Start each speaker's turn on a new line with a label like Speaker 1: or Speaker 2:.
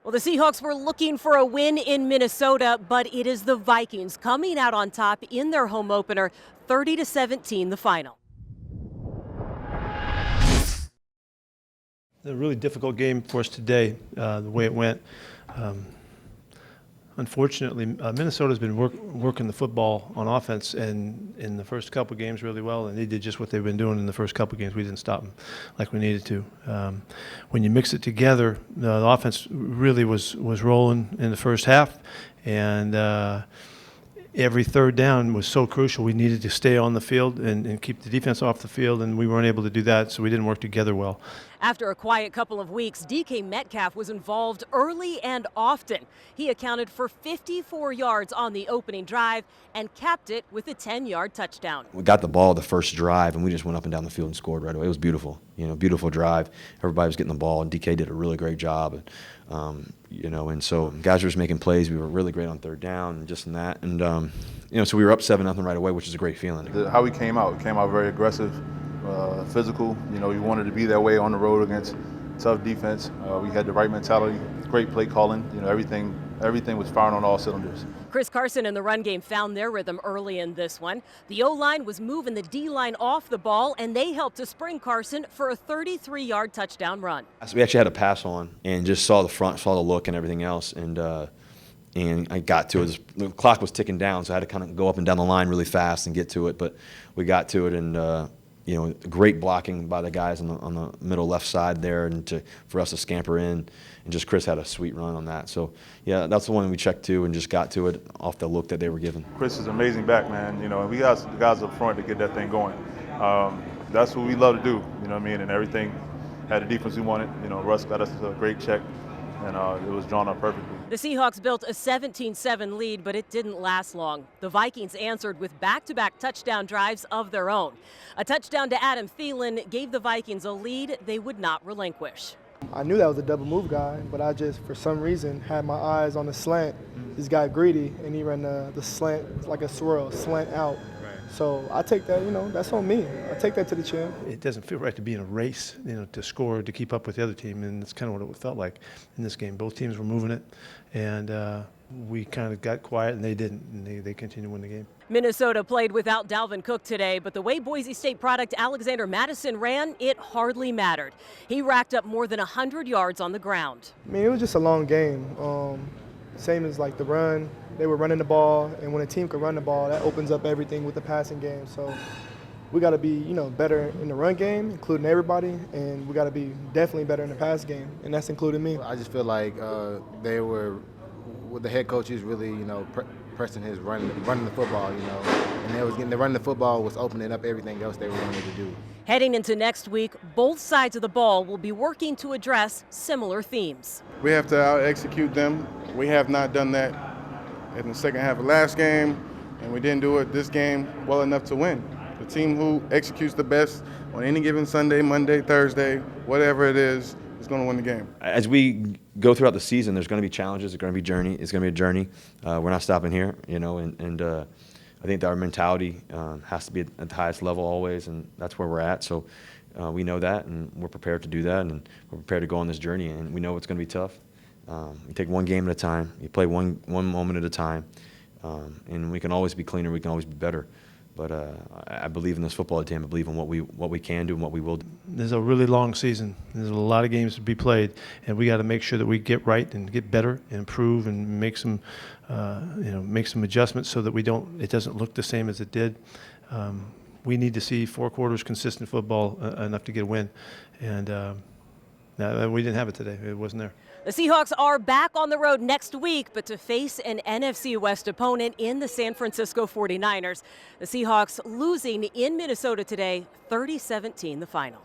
Speaker 1: Well, the Seahawks were looking for a win in Minnesota, but it is the Vikings coming out on top in their home opener, 30-17 the final.
Speaker 2: A really difficult game for us today, the way it went. Unfortunately, Minnesota's been working the football on offense, and in the first couple of games really well, and they did just what they've been doing in the first couple of games. We didn't stop them like we needed to. When you mix it together, the offense really was rolling in the first half, and every third down was so crucial. We needed to stay on the field and keep the defense off the field, and we weren't able to do that, so we didn't work together well.
Speaker 1: After a quiet couple of weeks, DK Metcalf was involved early and often. He accounted for 54 yards on the opening drive and capped it with a 10-yard touchdown.
Speaker 3: We got the ball the first drive, and we just went up and down the field and scored right away. It was beautiful, beautiful drive. Everybody was getting the ball, and DK did a really great job. And so guys were just making plays. We were really great on third down and just in that. And, so we were up 7-0 right away, which is a great feeling.
Speaker 4: How we came out very aggressive, physical. We wanted to be that way on the road against tough defense. We had the right mentality, great play calling. Everything was firing on all cylinders.
Speaker 1: Chris Carson and the run game found their rhythm early in this one. The O-line was moving the D-line off the ball, and they helped to spring Carson for a 33-yard touchdown run.
Speaker 3: So we actually had a pass on and just saw the front, saw the look and everything else, and I got to it. The clock was ticking down, so I had to kind of go up and down the line really fast and get to it, but we got to it, and great blocking by the guys on the middle left side there, and for us to scamper in, and just Chris had a sweet run on that. So yeah, that's the one we checked to and just got to it off the look that they were given.
Speaker 4: Chris is an amazing back, man. And we got the guys up front to get that thing going. That's what we love to do. And everything had the defense we wanted. Russ got us a great check, and it was drawn up perfectly.
Speaker 1: The Seahawks built a 17-7 lead, but it didn't last long. The Vikings answered with back-to-back touchdown drives of their own. A touchdown to Adam Thielen gave the Vikings a lead they would not relinquish.
Speaker 5: I knew that was a double move guy, but I just, for some reason, had my eyes on the slant. This guy greedy, and he ran the slant like a swirl, slant out. So I take that, that's on me. I take that to the chin.
Speaker 2: It doesn't feel right to be in a race, to score, to keep up with the other team, and that's kind of what it felt like in this game. Both teams were moving it, and we kind of got quiet, and they didn't, and they continued to win the game.
Speaker 1: Minnesota played without Dalvin Cook today, but the way Boise State product Alexander Madison ran, it hardly mattered. He racked up more than 100 yards on the ground.
Speaker 5: It was just a long game. Same as like the run. They were running the ball, and when a team can run the ball, that opens up everything with the passing game. So we got to be, better in the run game, including everybody, and we got to be definitely better in the pass game, and that's including me.
Speaker 6: I just feel like they were, with the head coach, he's really, pressing his running the football, and they was getting the running the football was opening up everything else they were wanting to do.
Speaker 1: Heading into next week, both sides of the ball will be working to address similar themes.
Speaker 7: We have to out-execute them. We have not done that in the second half of last game, and we didn't do it this game well enough to win. The team who executes the best on any given Sunday, Monday, Thursday, whatever it is going to win the game.
Speaker 3: As we go throughout the season, there's going to be challenges. It's going to be a journey. We're not stopping here, and I think that our mentality has to be at the highest level always, and that's where we're at. So we know that, and we're prepared to do that, and we're prepared to go on this journey, and we know it's going to be tough. You take one game at a time. You play one moment at a time, and we can always be cleaner. We can always be better. But I believe in this football team. I believe in what we can do and what we will do.
Speaker 2: There's a really long season. There's a lot of games to be played, and we got to make sure that we get right and get better and improve and make some adjustments so that it doesn't look the same as it did. We need to see 4 quarters consistent football enough to get a win, and we didn't have it today. It wasn't there.
Speaker 1: The Seahawks are back on the road next week, but to face an NFC West opponent in the San Francisco 49ers. The Seahawks losing in Minnesota today, 30-17 the final.